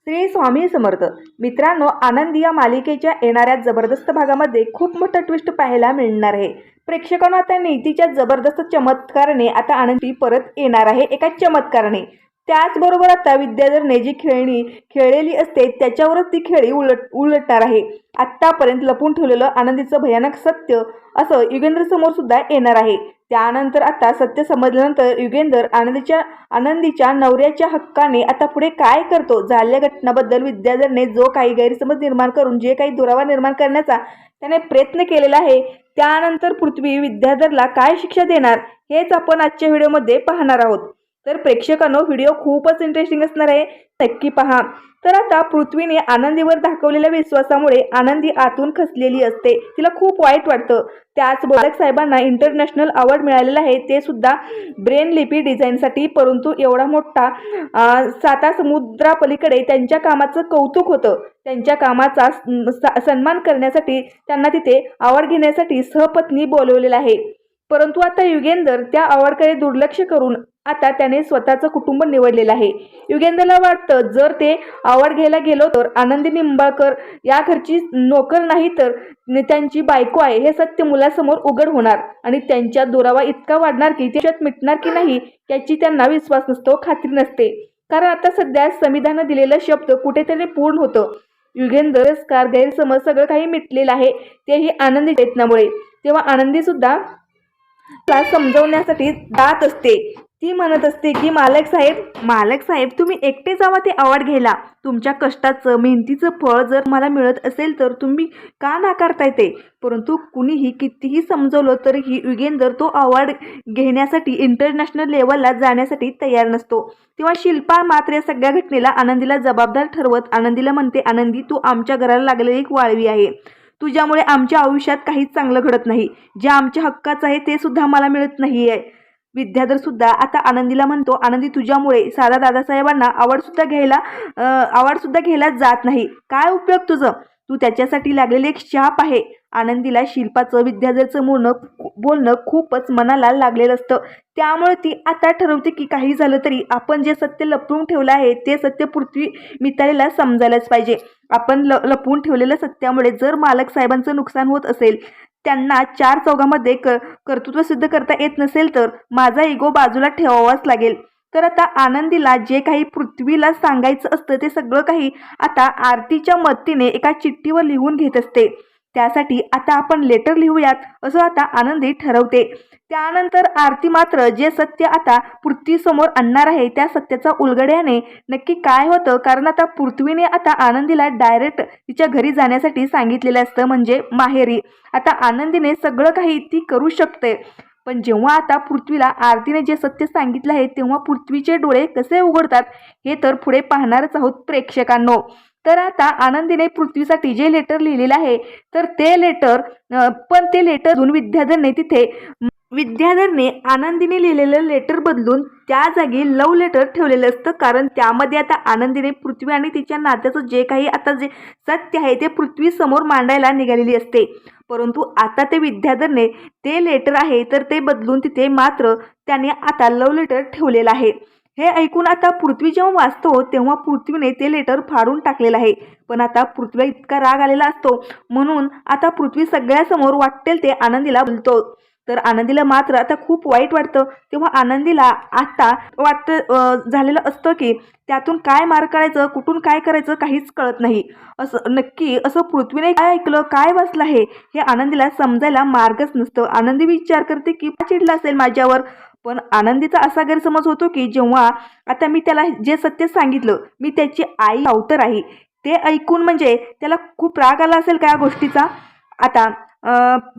श्री स्वामी समर्थ. मित्रांनो, आनंद या मालिकेच्या येणाऱ्या जबरदस्त भागामध्ये खूप मोठा ट्विस्ट पाहायला मिळणार आहे. प्रेक्षकांना आता नीतीच्या जबरदस्त चमत्काराने आता आनंदी परत येणार आहे एका चमत्काराने. त्याचबरोबर आता विद्याधरने जी खेळणी खेळलेली असते त्याच्यावरच ती खेळी उलटणार आहे. आत्तापर्यंत लपून ठेवलेलं आनंदीचं भयानक सत्य असं युगेंद्र समोर सुद्धा येणार आहे. त्यानंतर आता सत्य समजल्यानंतर युगेंद्र आनंदीच्या नवऱ्याच्या हक्काने आता पुढे काय करतो, झालेल्या घटनाबद्दल विद्याधरने जो काही गैरसमज निर्माण करून जे काही दुरावा निर्माण करण्याचा त्याने प्रयत्न केलेला आहे, त्यानंतर पृथ्वी विद्याधरला काय शिक्षा देणार हेच आपण आजच्या व्हिडिओमध्ये पाहणार आहोत. तर प्रेक्षकांनो, व्हिडिओ खूपच इंटरेस्टिंग असणार आहे, नक्की पहा. तर आता पृथ्वीने आनंदीवर दाखवलेल्या विश्वासामुळे आनंदी आतून खचलेली असते. तिला खूप वाईट वाटतं. त्याच बालक साहेबांना इंटरनॅशनल अवॉर्ड मिळालेला आहे, ते सुद्धा ब्रेन लिपी डिझाईनसाठी. परंतु एवढा मोठा साता समुद्रापलीकडे त्यांच्या कामाचं कौतुक होतं. त्यांच्या कामाचा सन्मान करण्यासाठी त्यांना तिथे अवॉर्ड घेण्यासाठी सहपत्नी बोलवलेलं आहे. परंतु आता युगेंद्र त्या अवॉर्डकडे दुर्लक्ष करून आता त्याने स्वतःचं कुटुंब निवडलेलं आहे. युगेंद्रला वाटतं जर ते अवॉर्ड घ्यायला गेलो तर आनंदी निंबाळकर या घरची नोकर नाही तर त्यांची बायको आहे हे सत्य मुलासमोर उघड होणार आणि त्यांच्या दुरावा इतका वाढणार की त्याच्यात मिटणार की नाही याची त्यांना विश्वास नसतो, खात्री नसते. कारण आता सध्या संविधानानं दिलेलं शब्द कुठेतरी पूर्ण होतं. युगेंद्र गैरसमज सगळं काही मिटलेलं आहे, तेही आनंदी प्रयत्नामुळे. तेव्हा आनंदी सुद्धा समजवण्यासाठी जात असते. ती म्हणत असते की मालक साहेब तुम्ही एकटे जावा ते अवॉर्ड घ्यायला. तुमच्या कष्टाचं मेहनतीचं फळ जर मला मिळत असेल तर तुम्ही का नाकारताय ते. परंतु कुणीही कितीही समजवलं तरीही युगेंद्र तो अवॉर्ड घेण्यासाठी इंटरनॅशनल लेवलला जाण्यासाठी तयार नसतो. तेव्हा शिल्पा मात्र या सगळ्या घटनेला आनंदीला जबाबदार ठरवत आनंदीला म्हणते, आनंदी तू आमच्या घराला लागलेली एक वाळवी आहे. तुझ्यामुळे आमच्या आयुष्यात काहीच चांगलं घडत नाही. जे आमच्या हक्काचं आहे ते सुद्धा मला मिळत नाही आहे. विद्याधर सुद्धा आता आनंदीला म्हणतो, आनंदी तुझ्यामुळे साधा दादासाहेबांना अवॉर्ड सुद्धा घ्यायला जात नाही. काय उपयोग तुझं, तू त्याच्यासाठी लागलेले एक शाप आहे. आनंदीला शिल्पाचं विद्याधरचं बोलणं खूपच मनाला लागलेलं असतं. त्यामुळे ती आता ठरवते की काही झालं तरी आपण जे सत्य लपवून ठेवलं आहे ते सत्य पृथ्वी मितालीला समजायलाच पाहिजे. आपण लपवून ठेवलेल्या सत्यामुळे जर मालक साहेबांचं नुकसान होत असेल, त्यांना चार चौघामध्ये कर्तृत्व सिद्ध करता येत नसेल तर माझा इगो बाजूला ठेवावाच लागेल. तर आता आनंदीला जे काही पृथ्वीला सांगायचं असतं ते सगळं काही आता आरतीच्या मदतीने एका चिठ्ठीवर लिहून घेत असते. त्यासाठी आता आपण लेटर लिहूयात असं आता आनंदी ठरवते. त्यानंतर आरती मात्र जे सत्य आता पृथ्वीसमोर आणणार आहे त्या सत्याचा उलगड्याने नक्की काय होतं, कारण आता पृथ्वीने आता आनंदीला डायरेक्ट तिच्या घरी जाण्यासाठी सांगितलेलं असतं, म्हणजे माहेरी. आता आनंदीने सगळं काही ती करू शकते. पण जेव्हा आता पृथ्वीला आरतीने जे सत्य सांगितलं आहे तेव्हा पृथ्वीचे डोळे कसे उघडतात हे तर पुढे पाहणारच आहोत प्रेक्षकांनो. तर आता आनंदीने पृथ्वीसाठी जे लेटर लिहिलेलं आहे तर ते लेटर विद्याधरने आनंदीने लिहिलेलं लेटर बदलून त्या जागी लव्ह लेटर ठेवलेलं असतं. कारण त्यामध्ये आता आनंदीने पृथ्वी आणि तिच्या नात्याचं जे काही आता जे सत्य आहे ते पृथ्वी समोर मांडायला निघालेली असते. परंतु आता ते विद्याधरने ते लेटर आहे तर ते बदलून तिथे मात्र त्याने आता लव्ह लेटर ठेवलेलं आहे. हे ऐकून आता पृथ्वी जेव्हा वाचतो तेव्हा पृथ्वीने ते लेटर फाडून टाकलेलं आहे. पण आता पृथ्वीला इतका राग आलेला असतो म्हणून आता पृथ्वी सगळ्यासमोर वाटेल ते आनंदीला बोलतो. तर आनंदीला मात्र आता खूप वाईट वाटतं. तेव्हा आनंदीला आता झालेलं असतं की त्यातून काय मार्ग काढायचं, कुठून काय करायचं काहीच कळत नाही. असं पृथ्वीने काय ऐकलं, काय वाचलं आहे हे आनंदीला समजायला मार्गच नसतं. आनंदी विचार करते की चिडला असेल माझ्यावर. पण आनंदीचा असा गैरसमज होतो की जेव्हा आता मी त्याला जे सत्य सांगितलं, मी त्याची आई अवतर आहे, ते ऐकून म्हणजे त्याला खूप राग आला असेल त्या गोष्टीचा. आता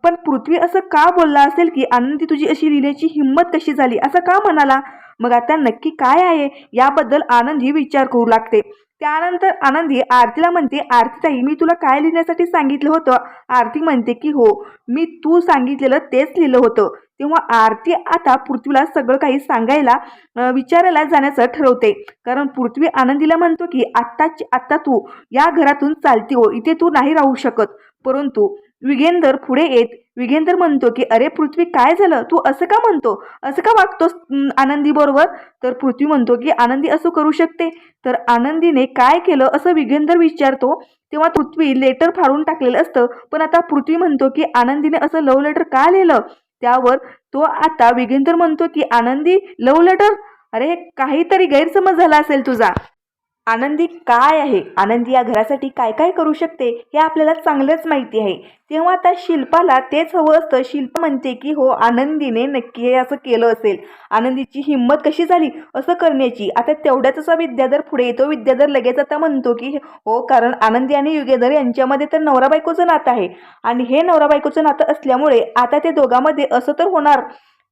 पण पृथ्वी असं का बोलला असेल की आनंदी तुझी अशी लिहिण्याची हिंमत कशी झाली, असं का म्हणाला. मग आता नक्की काय आहे याबद्दल आनंदी विचार करू लागते. त्यानंतर आनंदी आरतीला म्हणते, आरतीताई मी तुला काय लिहिण्यासाठी सांगितलं होतं. आरती म्हणते की हो, मी तू सांगितलेलं तेच लिहिलं होतं. तेव्हा आरती आता पृथ्वीला सगळं काही विचारायला जाण्याचं ठरवते. कारण पृथ्वी आनंदीला म्हणतो की आत्ता तू या घरातून चालती हो, इथे तू नाही राहू शकत. परंतु युगेंधर पुढे येत युगेंधर म्हणतो की अरे पृथ्वी काय झालं, तू असं का म्हणतो, असं का वागतोस आनंदी बरोबर. तर पृथ्वी म्हणतो की आनंदी असं करू शकते. तर आनंदीने काय केलं असं युगेंधर विचारतो. तेव्हा पृथ्वी लेटर फाडून टाकलेलं असतं. पण आता पृथ्वी म्हणतो की आनंदीने असं लव्ह लेटर का लिहिलं. त्यावर तो आता युगेंधर म्हणतो की आनंदी लव्ह लेटर, अरे काहीतरी गैरसमज झाला असेल तुझा. आनंदी काय आहे, आनंदी या घरासाठी काय काय करू शकते हे आपल्याला चांगलंच माहिती आहे. तेव्हा आता शिल्पाला तेच हवं असतं. शिल्पा म्हणते की हो आनंदीने नक्की हे असं केलं असेल, आनंदीची हिंमत कशी झाली असं करण्याची. आता तेवढ्याच असा विद्याधर पुढे येतो. विद्याधर लगेच आता म्हणतो की हो कारण आनंदी आणि युगेधर यांच्यामध्ये तर नवरा बायकोचं नातं आहे आणि हे नवरा बायकोचं नातं असल्यामुळे आता ते दोघांमध्ये असं तर होणार.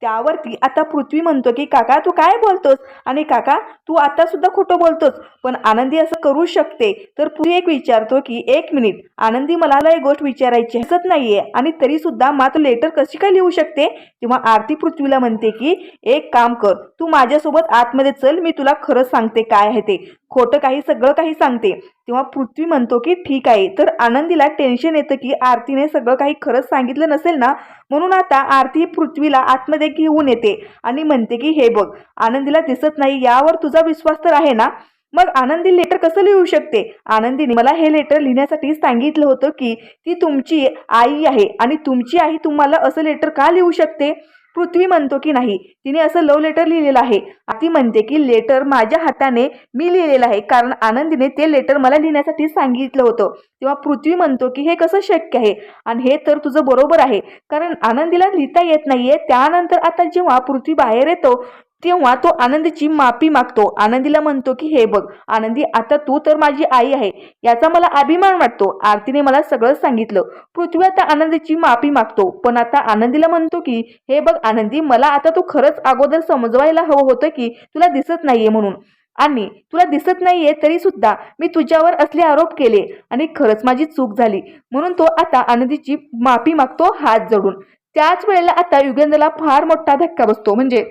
त्यावरती आता पृथ्वी म्हणतो की काका तू काय बोलतोस, आणि काका तू आता सुद्धा खोटं बोलतोस, पण आनंदी असं करू शकते. तर पृथ्वी एक विचारतो की एक मिनिट आनंदी, मला एक गोष्ट विचारायची हसत नाहीये आणि तरी सुद्धा मात्र लेटर कशी काय लिहू शकते. तेव्हा आरती पृथ्वीला म्हणते की एक काम कर, तू माझ्यासोबत आतमध्ये चल, मी तुला खरं सांगते काय आहे ते, खोटं काही सगळं काही सांगते. तेव्हा पृथ्वी म्हणतो की ठीक आहे. तर आनंदीला टेन्शन येतं की आरतीने सगळं काही खरंच सांगितलं नसेल ना, म्हणून आता आरती पृथ्वीला आतमध्ये घेऊन येते आणि म्हणते की हे बघ आनंदीला दिसत नाही, यावर तुझा विश्वास तर आहे ना. मग आनंदी लेटर कसं लिहू शकते. आनंदीने मला हे लेटर लिहिण्यासाठी सांगितलं होतं की ती तुमची आई आहे आणि तुमची आई तुम्हाला असं लेटर का लिहू शकते. पृथ्वी म्हणतो की नाही, तिने असं लव्ह लेटर लिहिलेलं आहे. ती म्हणते की लेटर माझ्या हाताने मी लिहिलेलं आहे कारण आनंदीने ते लेटर मला लिहिण्यासाठी सांगितलं होतं. तेव्हा पृथ्वी म्हणतो की हे कसं शक्य आहे, आणि हे तर तुझं बरोबर आहे कारण आनंदीला लिहिता येत नाहीये. त्यानंतर आता जेव्हा पृथ्वी बाहेर येतो तेव्हा तो आनंदीची माफी मागतो. आनंदीला म्हणतो की हे बघ आनंदी, आता तू तर माझी आई आहे याचा मला अभिमान वाटतो, आरतीने मला सगळं सांगितलं. पृथ्वी आता आनंदीची माफी मागतो. पण आता आनंदीला म्हणतो की हे बघ आनंदी, मला आता तू खरंच अगोदर समजवायला हवं होतं की तुला दिसत नाहीये म्हणून, आणि तुला दिसत नाहीये तरी सुद्धा मी तुझ्यावर असले आरोप केले आणि खरंच माझी चूक झाली. म्हणून तो आता आनंदीची माफी मागतो हात जोडून. त्याच वेळेला आता युगेंद्रला फार मोठा धक्का बसतो. म्हणजे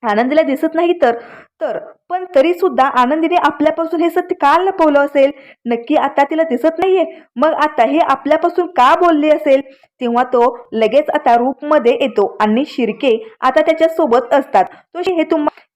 आनंदीला दिसत नाही तर तर पण तरी सुद्धा आनंदीने आपल्यापासून हे सत्य का लपवलं असेल. नक्की आता तिला दिसत नाहीये, मग आता हे आपल्यापासून का बोलले असेल. तेव्हा तो लगेच आता रूपमध्ये येतो आणि शिर्के आता त्याच्या सोबत असतात. तो हे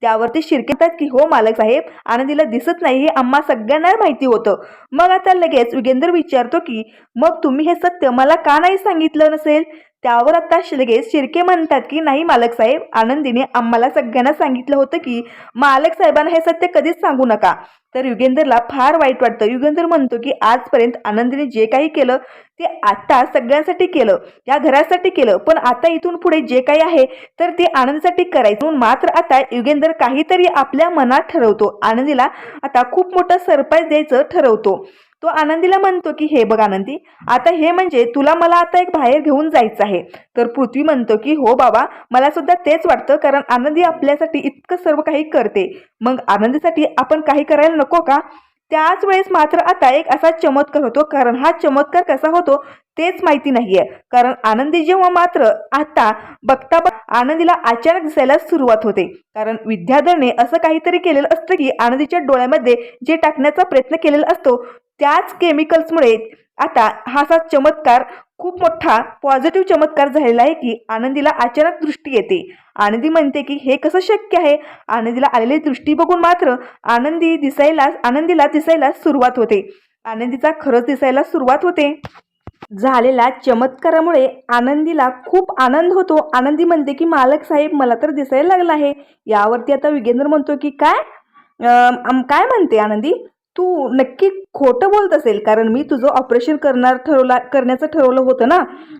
त्यावरती शिर्के म्हणतात की हो मालक साहेब, आनंदीला दिसत नाही हे आम्हा सगळ्यांना माहिती होतं. मग आता लगेच युगेंद्र विचारतो की मग तुम्ही हे सत्य मला का नाही सांगितलं नसेल. त्यावर आता लगेच शिर्के म्हणतात की नाही मालक साहेब, आनंदीने आम्हाला सगळ्यांना सांगितलं होतं की मालक साहेबांना हे सत्य कधीच सांगू नका. तर युगेंद्रला फार वाईट वाटतं. युगेंद्र म्हणतो की आजपर्यंत आनंदीने जे काही केलं ते आता सगळ्यांसाठी केलं, या घरासाठी केलं, पण आता इथून पुढे जे काही आहे तर ते आनंदीसाठी करायचं. मात्र आता युगेंद्र काहीतरी आपल्या मनात ठरवतो. आनंदीला आता खूप मोठं सरप्राईज द्यायचं ठरवतो. तो आनंदीला म्हणतो की हे बघ आनंदी, आता हे म्हणजे तुला मला आता एक बाहेर घेऊन जायचं आहे. तर पृथ्वी म्हणतो की हो बाबा, मला सुद्धा तेच वाटतं कारण आनंदी आपल्यासाठी इतकं सर्व काही करते, मग आनंदीसाठी आपण काही करायला नको का. त्याच वेळेस मात्र आता एक असा चमत्कार होतो, कारण हा चमत्कार कसा होतो तेच माहिती नाहीये. कारण आनंदी जेव्हा मात्र आता बघता आनंदीला अचानक दिसायला सुरुवात होते. कारण विद्याधरने असं काहीतरी केलेलं असतं की आनंदीच्या डोळ्यामध्ये जे टाकण्याचा प्रयत्न केलेला असतो त्याच केमिकल्समुळे आता हा असा चमत्कार खूप मोठा पॉझिटिव्ह चमत्कार झालेला आहे की आनंदीला अचानक दृष्टी येते. आनंदी म्हणते की हे कसं शक्य आहे. आनंदीला आलेली दृष्टी बघून मात्र आनंदीला दिसायला सुरुवात होते. आनंदीचा खरंच दिसायला सुरुवात होते. झालेल्या चमत्कारामुळे आनंदीला खूप आनंद होतो. आनंदी म्हणते की मालक साहेब, मला तर दिसायला लागला आहे. यावरती आता युगेंद्र म्हणतो की काय काय म्हणते आनंदी, तू नक्की खोटं बोलत असेल कारण मी तुझं ऑपरेशन करण्याचं ठरवलं होतं ना,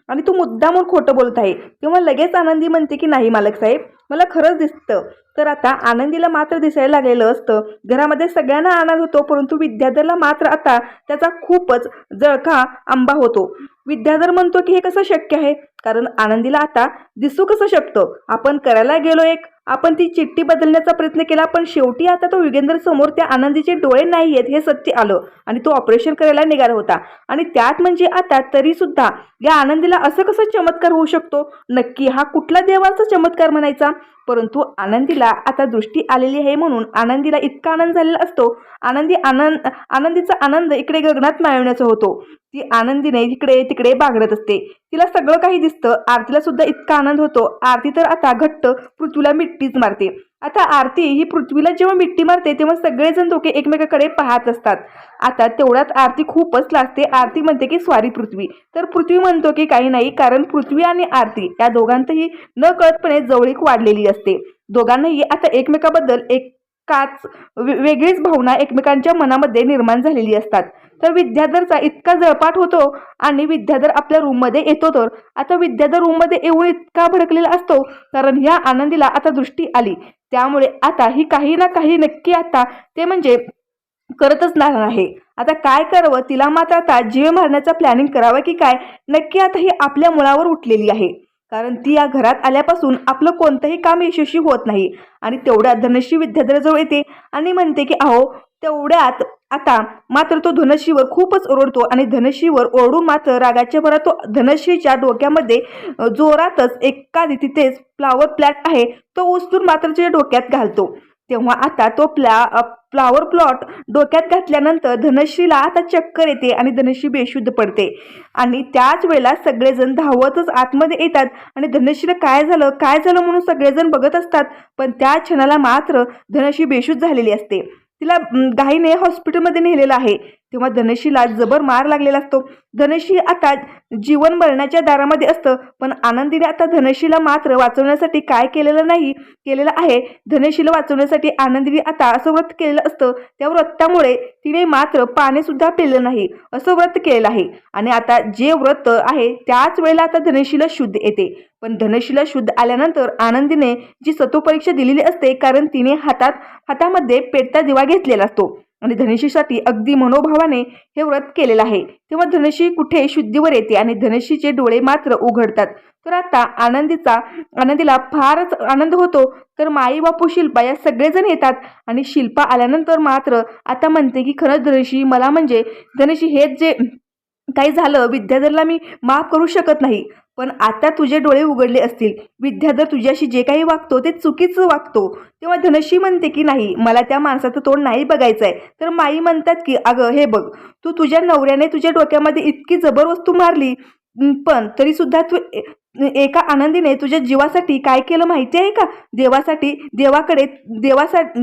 आणि तू मुद्दामून खोटं बोलत आहे. तेव्हा लगेच आनंदी म्हणते की नाही मालक साहेब, मला खरंच दिसतं. तर आता आनंदीला मात्र दिसायला लागलेलं असतं. घरामध्ये सगळ्यांना आनंद होतो, परंतु विद्याधरला मात्र आता त्याचा खूपच जळका आंबा होतो. विद्याधर म्हणतो की हे कसं शक्य आहे, कारण आनंदीला आता दिसू कसं शकतं. आपण करायला गेलो आपण ती चिठ्ठी बदलण्याचा प्रयत्न केला, पण शेवटी आता तो युगेंद्र समोर त्या आनंदीचे डोळे नाही आहेत हे सत्य आलं आणि तो ऑपरेशन करायला निघाला होता. आणि त्यात म्हणजे आता तरी सुद्धा या आनंदीला असं कसं चमत्कार होऊ शकतो. नक्की हा कुठला देवाचा चमत्कार म्हणायचा. परंतु आनंदीला आता दृष्टी आलेली आहे म्हणून आनंदीला इतका आनंद झालेला असतो. आनंदीचा आनंद इकडे गगनात मावण्याचा होतो. ती आनंदीने इकडे तिकडे बागडत असते. तिला सगळं काही दिसतं. आरतीला सुद्धा इतका आनंद होतो. आरती तर आता घट्ट पृथ्वीला मिठीच मारते. आता आरती ही पृथ्वीला जेव्हा मिठी मारते तेव्हा सगळेजण दोघे एकमेकाकडे पाहत असतात. आता तेवढ्यात आरती खूपच लाजते. आरती म्हणते की सॉरी पृथ्वी. तर पृथ्वी म्हणतो की काही नाही, कारण पृथ्वी आणि आरती या दोघांतही न कळतपणे जवळीक वाढलेली असते. दोघांनाही आता एकमेकाबद्दल वेगळीच भावना एकमेकांच्या मनामध्ये निर्माण झालेली असतात. तर विद्याधरचा इतका जळपाट होतो आणि विद्याधर आपल्या रूममध्ये येतो. तर आता विद्याधर रूममध्ये येऊन इतका भडकलेला असतो, कारण ह्या आनंदीला आता दृष्टी आली. त्यामुळे आता ही काही ना काही नक्की आता ते म्हणजे करतच राहणार आहे. आता काय करावं, तिला मात्र आता जीव मारण्याचा प्लॅनिंग करावं की काय, नक्की आता ही आपल्या मुळावर उठलेली आहे. कारण ती या घरात आल्यापासून आपलं कोणतंही काम यशस्वी होत नाही. आणि तेवढ्यात धनश्री विद्याधराजवळ येते आणि म्हणते की अहो, तेवढ्यात आता मात्र तो धनश्रीवर खूपच ओरडतो आणि धनश्रीवर ओरडून मात्र रागाच्या भरात तो धनश्रीच्या डोक्यामध्ये जोरातच एखादी तिथेच फ्लावर प्लॅट आहे तो उचलून मात्र तिच्या डोक्यात घालतो. तेव्हा आता तो फ्लावर प्लॉट डोक्यात घातल्यानंतर धनश्रीला आता चक्कर येते आणि धनश्री बेशुद्ध पडते. आणि त्याच वेळेला सगळेजण धावतच आतमध्ये येतात आणि धनश्रीला काय झालं म्हणून सगळेजण बघत असतात. पण त्या क्षणाला मात्र धनश्री बेशुद्ध झालेली असते. तिला घाईने हॉस्पिटलमध्ये नेलेलं आहे. तेव्हा धनश्रीला जबर मार लागलेला असतो. धनश्री आता जीवन मरणाच्या दारामध्ये असतं. पण आनंदीने आता धनश्रीला मात्र वाचवण्यासाठी काय केलेलं आहे. धनश्रीला वाचवण्यासाठी आनंदीने आता असं व्रत केलेलं असतं. त्या व्रतामुळे तिने मात्र पाणी सुद्धा पिलं नाही असं व्रत केलेलं आहे. आणि आता जे व्रत आहे त्याच वेळेला आता धनश्रीला शुद्ध येते. पण धनश्रीला शुद्ध आल्यानंतर आनंदीने जी सत्वपरीक्षा दिलेली असते, कारण तिने हातामध्ये पेटता दिवा घेतलेला असतो आणि धनश्रीसाठी अगदी मनोभावाने हे व्रत केलेलं आहे. तेव्हा धनश्री कुठे शुद्धीवर येते आणि धनश्रीचे डोळे मात्र उघडतात. तर आता आनंदीला फारच आनंद होतो. तर माई बापू शिल्पा या सगळेजण येतात आणि शिल्पा आल्यानंतर मात्र आता म्हणते की खरंच धनश्री, मला म्हणजे धनश्री हेच जे काही झालं विद्याधरला मी माफ करू शकत नाही. पण आता तुझे डोळे उघडले असतील. विद्याधर तुझ्याशी जे काही वागतो ते चुकीचं वागतो. तेव्हा धनश्री म्हणते की नाही, मला त्या माणसाचं तोंड नाही बघायचं आहे. तर माई म्हणतात की अगं हे बघ, तुझ्या नवऱ्याने तुझ्या डोक्यामध्ये इतकी जबर वस्तू मारली, पण तरी सुद्धा तू एका आनंदीने तुझ्या जीवासाठी काय केलं माहिती आहे का?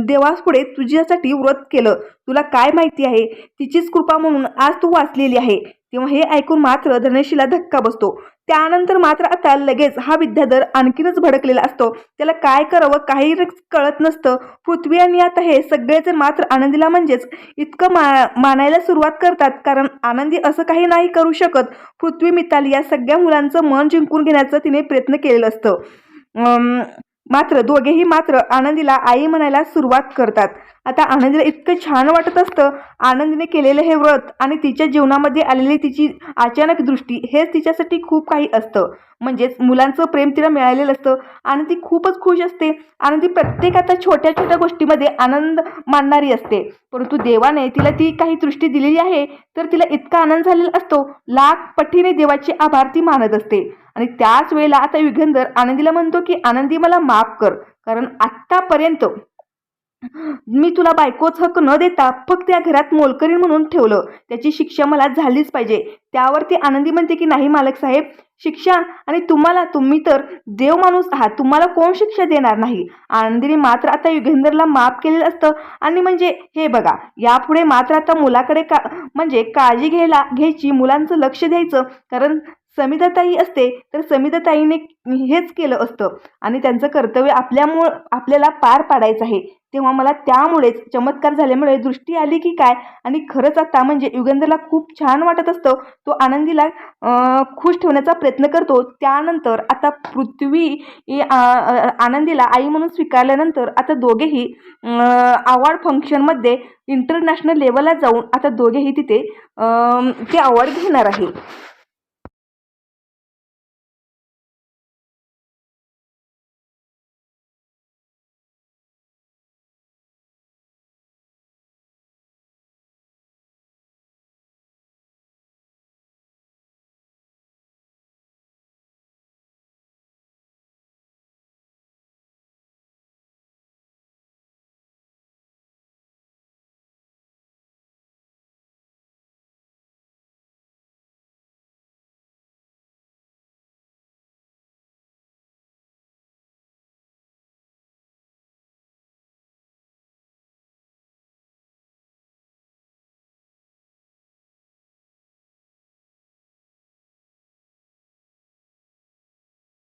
देवापुढे तुझ्यासाठी व्रत केलं. तुला काय माहिती आहे? तिचीच कृपा म्हणून आज तू वाचलेली आहे. तेव्हा हे ऐकून मात्र धनश्रीला धक्का बसतो. त्यानंतर मात्र आता लगेच हा विद्याधर आणखीनच भडकलेला असतो. त्याला काय करावं काही कळत नसतं. पृथ्वी आणि आता हे सगळेजण मात्र आनंदीला म्हणजेच इतकं मानायला सुरुवात करतात, कारण आनंदी असं काही नाही करू शकत. पृथ्वी, मिताली या सगळ्या मुलांचं मन जिंकून घेण्याचं तिने प्रयत्न केलेलं असतं. मात्र दोघेही मात्र आनंदीला आई म्हणायला सुरुवात करतात. आता आनंदीला इतकं छान वाटत असतं. आनंदीने केलेलं हे व्रत आणि तिच्या जीवनामध्ये आलेली तिची अचानक दृष्टी हेच तिच्यासाठी खूप काही असतं. म्हणजेच मुलांचं प्रेम तिला मिळालेलं असतं आणि ती खूपच खुश असते. आनंदी प्रत्येक आता छोट्या छोट्या गोष्टीमध्ये आनंद मानणारी असते. परंतु देवाने तिला ती काही दृष्टी दिलेली आहे, तर तिला इतका आनंद झालेला असतो. लाख पटीने देवाचे आभार ती मानत असते. आणि त्याच वेळेला आता युगंधर आनंदीला म्हणतो की आनंदी, मला माफ कर, कारण आत्तापर्यंत मी तुला बायकोच हक्क न देता फक्त या घरात मोलकरीण म्हणून ठेवलं. त्याची शिक्षा मला झालीच पाहिजे. त्यावरती आनंदी म्हणते की नाही मालक साहेब, शिक्षा आणि तुम्ही तर देव माणूस आहात, तुम्हाला कोण शिक्षा देणार नाही. आनंदीने मात्र आता युगेंद्रला माफ केलेलं असतं. आणि म्हणजे हे बघा, यापुढे मात्र आता मुलाकडे म्हणजे काळजी घ्यायची, मुलांचं लक्ष द्यायचं. कारण समिधाताई असते तर समिधाताईने हेच केलं असतं आणि त्यांचं कर्तव्य आपल्याला पार पाडायचं आहे. तेव्हा मला त्यामुळेच चमत्कार झाल्यामुळे दृष्टी आली की काय. आणि खरंच आता म्हणजे युगंधरला खूप छान वाटत असतं. तो आनंदीला खुश ठेवण्याचा प्रयत्न करतो. त्यानंतर आता पृथ्वी आनंदीला आई म्हणून स्वीकारल्यानंतर आता दोघेही अवॉर्ड फंक्शनमध्ये इंटरनॅशनल लेवलला जाऊन आता दोघेही तिथे ते अवॉर्ड घेणार आहे.